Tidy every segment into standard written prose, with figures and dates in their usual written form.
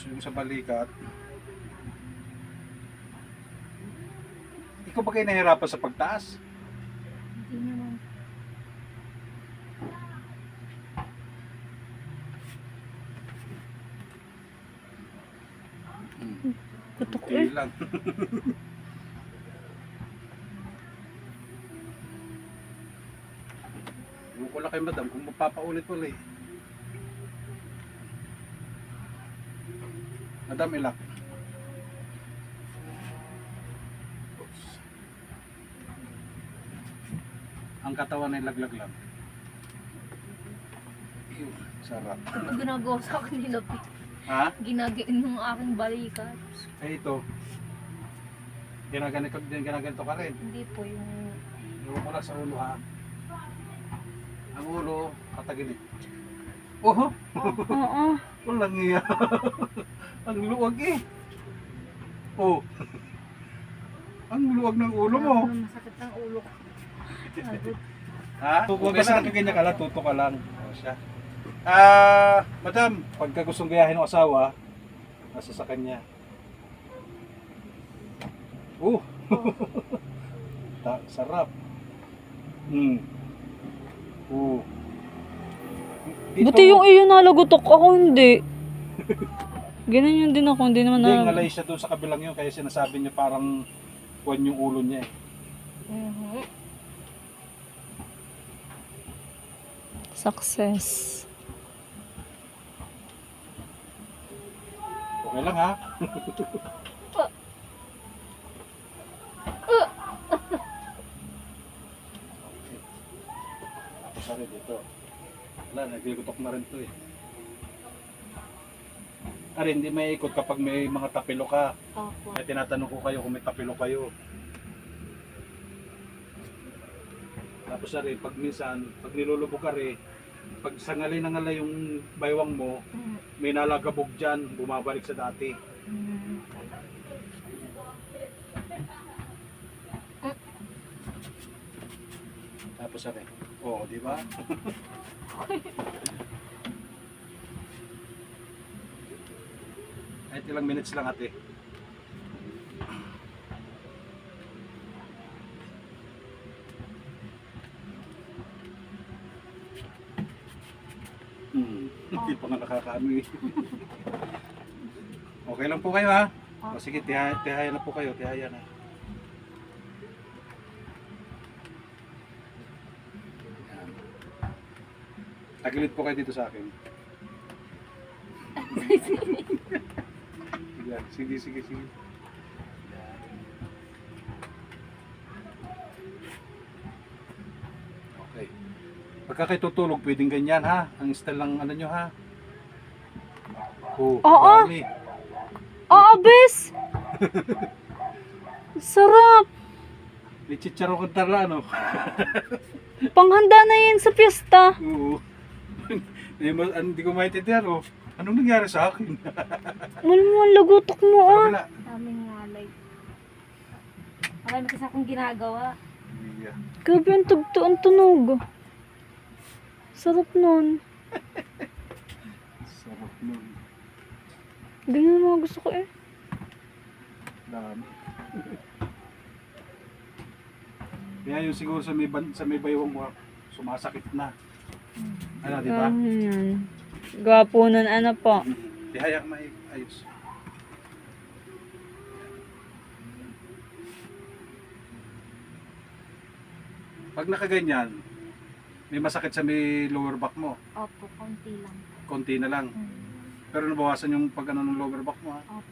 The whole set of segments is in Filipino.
yung sa balikat. Ikaw ba kayo nahirapan sa pagtaas? Hindi naman. Putok Okay eh. lang. Ewan ko lang kay madam kung magpapaulit-ulit. Madam, ilak. Oops. Ang katawan ay laglag lang. Yun, sarap. Ang ginagawa sa akin nila, Ha? ginagain ng aking balikat. Eh ito. Ginaganito ka rin. Hindi po yung... Iwan mo lang sa ulo ha. Ang ulo, katagilid. Oho! Oo. Walang iya. Ang luwag eh. Oh. Ang luwag ng ulo mo. Masakit ang ulo ko. Agad. Ha? Huwag ka na ganyan ka lang, tuto ka lang. O siya. Madam, pagka gustong gayahin ng asawa, nasa sa kanya. Sarap. Buti yung iyo nalagutok ako hindi. Ganyan din ako, hindi naman Hindi, na... ngalay siya doon sa kabilang yun, kaya sinasabi niya parang kuwan yung ulo niya eh. Success. Okay lang ha? Tapos na rin dito. Wala, nagligutok na rin to eh. Ari, hindi may ikot kapag may mga tapilo ka. Opo. Kaya tinatanong ko kayo kung may tapilo kayo. Tapos na rin, pag minsan, pag nilulubog ka rin, pag sangalay na ngalay yung baywang mo, may nalagabog dyan, bumabalik sa dati. Tapos na rin. Oo, di ba? Kahit ilang minutes lang ate. Hindi pa nga nakakaano eh. Okay lang po kayo ha? O sige, tihaya na po kayo, tihaya na. Yan. Tagilid po kayo dito sa akin. Yan, sige. Yan. Okay. Pagka kayo tutulog, pwedeng ganyan ha. Ang style ng ano nyo ha. Oo. Dami. Oo, bes! Sarap! May chicharo kang tarla, ano? Panghanda na yan sa piyesta. Oo. Hindi ko maintindihan, oh. Anong nangyari sa akin? Malamang lagutok mo ah. Wala. Aming ngalay. Marami kasi akong ginagawa. Yeah. Grabe ang tugto ang tunog. Sarap nun. Sarap nun. Ganyan mga gusto ko eh. Dami. Kaya yung siguro sa may baywang mo, sumasakit na. Ano, di ba? Yan. Gwapo nun, ano po. Tihayak may ayos. Pag nakaganyan, may masakit sa may lower back mo. Opo, konti lang. Konti na lang. Pero nabawasan yung pag ano ng lower back mo ha. Opo.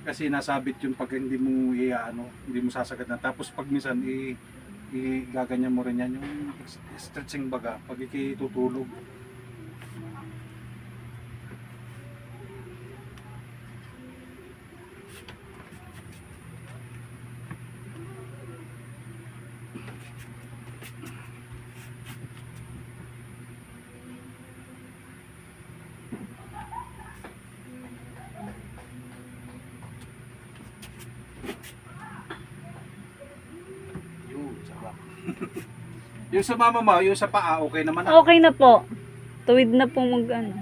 Kasi nasabit yung pag hindi mo hindi mo sasagad na. Tapos pag minsan gaganyan mo rin yan yung stretching baga pag ikitutulog. Yung sa mama mo, yung sa paa, okay naman. Okay na po. Tuwid na po mag ano.